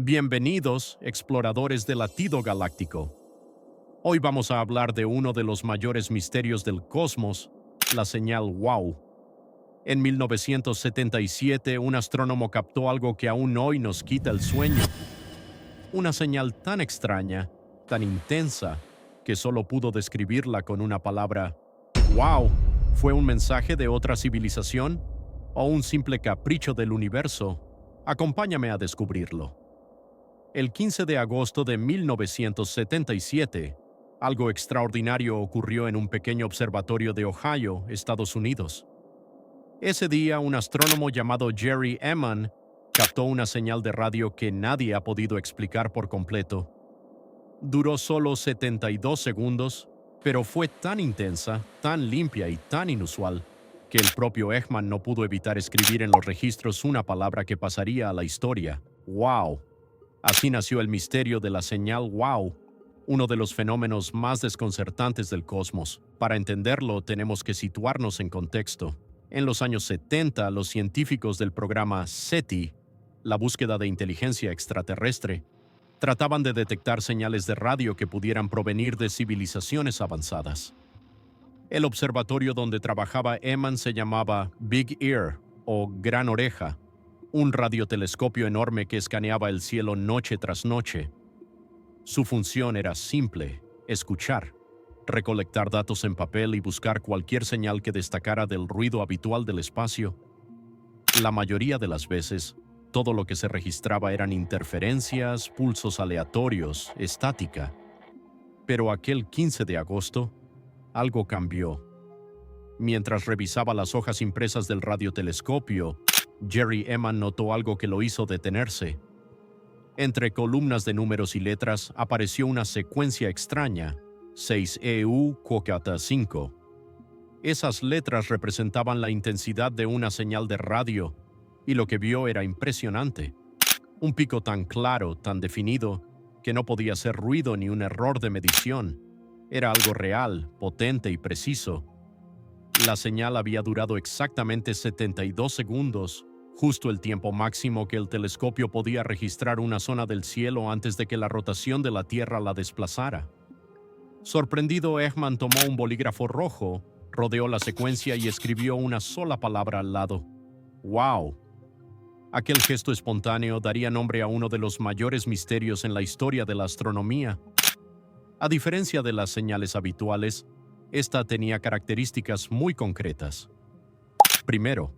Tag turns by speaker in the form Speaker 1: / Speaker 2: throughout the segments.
Speaker 1: Bienvenidos, exploradores del latido galáctico. Hoy vamos a hablar de uno de los mayores misterios del cosmos, la señal WOW. En 1977, un astrónomo captó algo que aún hoy nos quita el sueño. Una señal tan extraña, tan intensa, que solo pudo describirla con una palabra. ¡Wow! ¿Fue un mensaje de otra civilización? ¿O un simple capricho del universo? Acompáñame a descubrirlo. El 15 de agosto de 1977, algo extraordinario ocurrió en un pequeño observatorio de Ohio, Estados Unidos. Ese día, un astrónomo llamado Jerry Ehman captó una señal de radio que nadie ha podido explicar por completo. Duró solo 72 segundos, pero fue tan intensa, tan limpia y tan inusual que el propio Ehman no pudo evitar escribir en los registros una palabra que pasaría a la historia: ¡Wow! Así nació el misterio de la señal WOW, uno de los fenómenos más desconcertantes del cosmos. Para entenderlo, tenemos que situarnos en contexto. En los años 70, los científicos del programa SETI, la búsqueda de inteligencia extraterrestre, trataban de detectar señales de radio que pudieran provenir de civilizaciones avanzadas. El observatorio donde trabajaba Ehman se llamaba Big Ear, o Gran Oreja, un radiotelescopio enorme que escaneaba el cielo noche tras noche. Su función era simple: escuchar, recolectar datos en papel y buscar cualquier señal que destacara del ruido habitual del espacio. La mayoría de las veces, todo lo que se registraba eran interferencias, pulsos aleatorios, estática. Pero aquel 15 de agosto, algo cambió. Mientras revisaba las hojas impresas del radiotelescopio, Jerry Ehman notó algo que lo hizo detenerse. Entre columnas de números y letras apareció una secuencia extraña: 6EU Quokata 5. Esas letras representaban la intensidad de una señal de radio, y lo que vio era impresionante. Un pico tan claro, tan definido, que no podía ser ruido ni un error de medición. Era algo real, potente y preciso. La señal había durado exactamente 72 segundos, justo el tiempo máximo que el telescopio podía registrar una zona del cielo antes de que la rotación de la Tierra la desplazara. Sorprendido, Ehman tomó un bolígrafo rojo, rodeó la secuencia y escribió una sola palabra al lado: ¡Wow! Aquel gesto espontáneo daría nombre a uno de los mayores misterios en la historia de la astronomía. A diferencia de las señales habituales, esta tenía características muy concretas. Primero,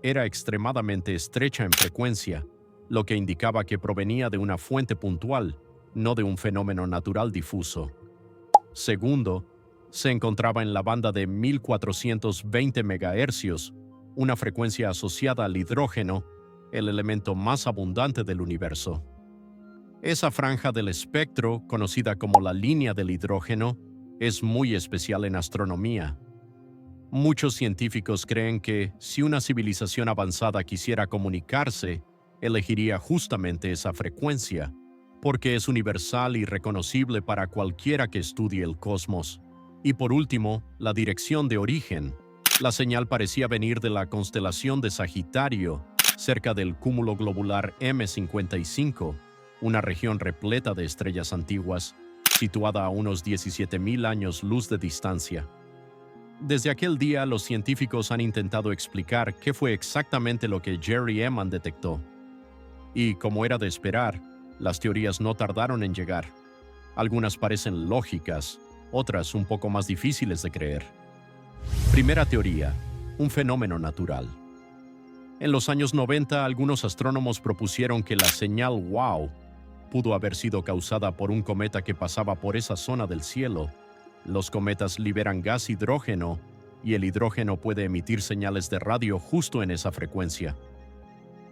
Speaker 1: era extremadamente estrecha en frecuencia, lo que indicaba que provenía de una fuente puntual, no de un fenómeno natural difuso. Segundo, se encontraba en la banda de 1420 MHz, una frecuencia asociada al hidrógeno, el elemento más abundante del universo. Esa franja del espectro, conocida como la línea del hidrógeno, es muy especial en astronomía. Muchos científicos creen que, si una civilización avanzada quisiera comunicarse, elegiría justamente esa frecuencia, porque es universal y reconocible para cualquiera que estudie el cosmos. Y por último, la dirección de origen. La señal parecía venir de la constelación de Sagitario, cerca del cúmulo globular M55, una región repleta de estrellas antiguas, situada a unos 17,000 años luz de distancia. Desde aquel día, los científicos han intentado explicar qué fue exactamente lo que Jerry Ehman detectó. Y, como era de esperar, las teorías no tardaron en llegar. Algunas parecen lógicas, otras un poco más difíciles de creer. Primera teoría: un fenómeno natural. En los años 90, algunos astrónomos propusieron que la señal WOW pudo haber sido causada por un cometa que pasaba por esa zona del cielo. Los cometas liberan gas hidrógeno, y el hidrógeno puede emitir señales de radio justo en esa frecuencia.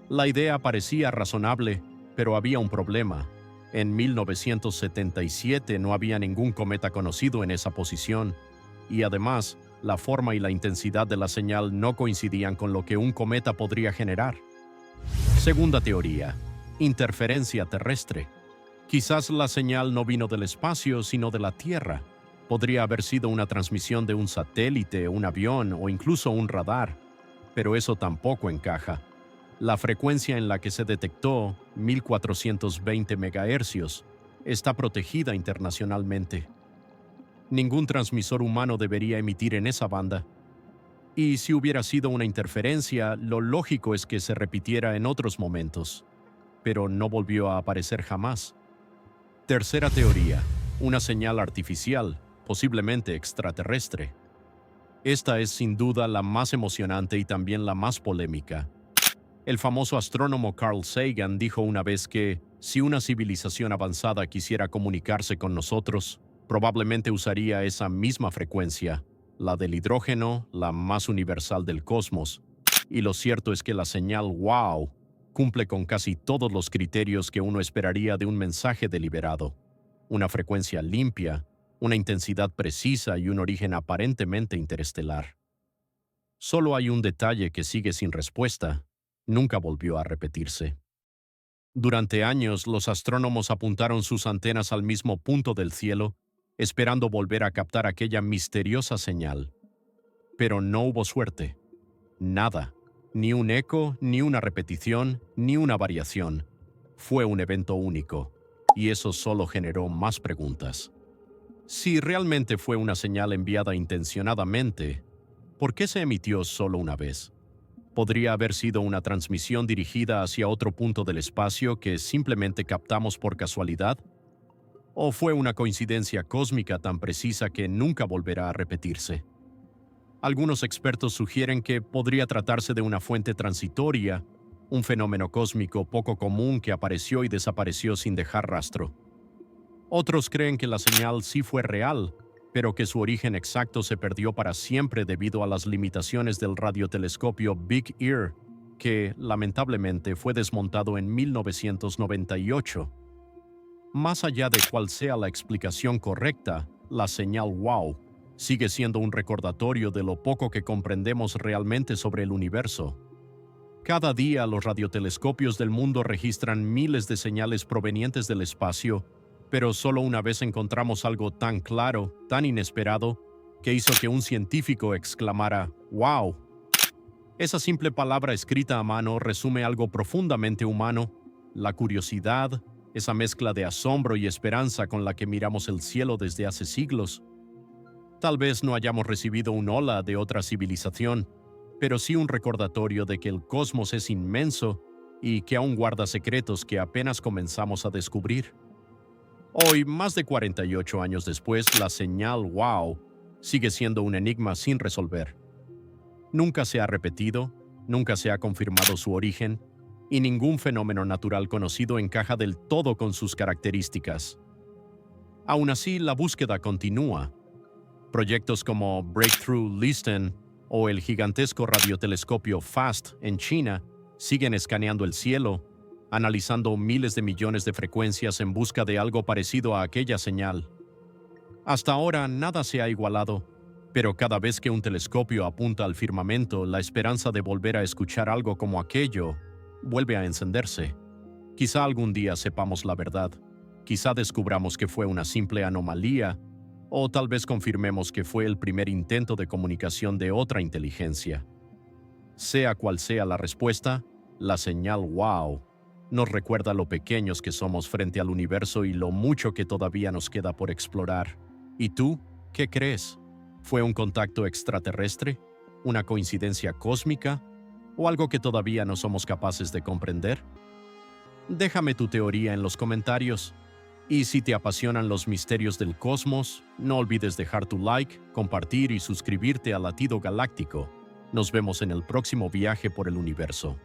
Speaker 1: La idea parecía razonable, pero había un problema. En 1977 no había ningún cometa conocido en esa posición, y además, la forma y la intensidad de la señal no coincidían con lo que un cometa podría generar. Segunda teoría: interferencia terrestre. Quizás la señal no vino del espacio, sino de la Tierra. Podría haber sido una transmisión de un satélite, un avión o incluso un radar, pero eso tampoco encaja. La frecuencia en la que se detectó, 1420 MHz, está protegida internacionalmente. Ningún transmisor humano debería emitir en esa banda. Y si hubiera sido una interferencia, lo lógico es que se repitiera en otros momentos, pero no volvió a aparecer jamás. Tercera teoría, una señal artificial, posiblemente extraterrestre. Esta es sin duda la más emocionante y también la más polémica. El famoso astrónomo Carl Sagan dijo una vez que, si una civilización avanzada quisiera comunicarse con nosotros, probablemente usaría esa misma frecuencia, la del hidrógeno, la más universal del cosmos. Y lo cierto es que la señal wow cumple con casi todos los criterios que uno esperaría de un mensaje deliberado. Una frecuencia limpia, una intensidad precisa y un origen aparentemente interestelar. Solo hay un detalle que sigue sin respuesta. Nunca volvió a repetirse. Durante años, los astrónomos apuntaron sus antenas al mismo punto del cielo, esperando volver a captar aquella misteriosa señal. Pero no hubo suerte. Nada. Ni un eco, ni una repetición, ni una variación. Fue un evento único, y eso solo generó más preguntas. Si realmente fue una señal enviada intencionadamente, ¿por qué se emitió solo una vez? ¿Podría haber sido una transmisión dirigida hacia otro punto del espacio que simplemente captamos por casualidad? ¿O fue una coincidencia cósmica tan precisa que nunca volverá a repetirse? Algunos expertos sugieren que podría tratarse de una fuente transitoria, un fenómeno cósmico poco común que apareció y desapareció sin dejar rastro. Otros creen que la señal sí fue real, pero que su origen exacto se perdió para siempre debido a las limitaciones del radiotelescopio Big Ear, que, lamentablemente, fue desmontado en 1998. Más allá de cuál sea la explicación correcta, la señal wow sigue siendo un recordatorio de lo poco que comprendemos realmente sobre el universo. Cada día los radiotelescopios del mundo registran miles de señales provenientes del espacio, pero solo una vez encontramos algo tan claro, tan inesperado, que hizo que un científico exclamara «¡Wow!». Esa simple palabra escrita a mano resume algo profundamente humano, la curiosidad, esa mezcla de asombro y esperanza con la que miramos el cielo desde hace siglos. Tal vez no hayamos recibido un hola de otra civilización, pero sí un recordatorio de que el cosmos es inmenso y que aún guarda secretos que apenas comenzamos a descubrir. Hoy, más de 48 años después, la señal wow sigue siendo un enigma sin resolver. Nunca se ha repetido, nunca se ha confirmado su origen, y ningún fenómeno natural conocido encaja del todo con sus características. Aún así, la búsqueda continúa. Proyectos como Breakthrough Listen o el gigantesco radiotelescopio FAST en China siguen escaneando el cielo, analizando miles de millones de frecuencias en busca de algo parecido a aquella señal. Hasta ahora nada se ha igualado, pero cada vez que un telescopio apunta al firmamento, la esperanza de volver a escuchar algo como aquello vuelve a encenderse. Quizá algún día sepamos la verdad, quizá descubramos que fue una simple anomalía, o tal vez confirmemos que fue el primer intento de comunicación de otra inteligencia. Sea cual sea la respuesta, la señal wow nos recuerda lo pequeños que somos frente al universo y lo mucho que todavía nos queda por explorar. ¿Y tú, qué crees? ¿Fue un contacto extraterrestre? ¿Una coincidencia cósmica? ¿O algo que todavía no somos capaces de comprender? Déjame tu teoría en los comentarios. Y si te apasionan los misterios del cosmos, no olvides dejar tu like, compartir y suscribirte a Latido Galáctico. Nos vemos en el próximo viaje por el universo.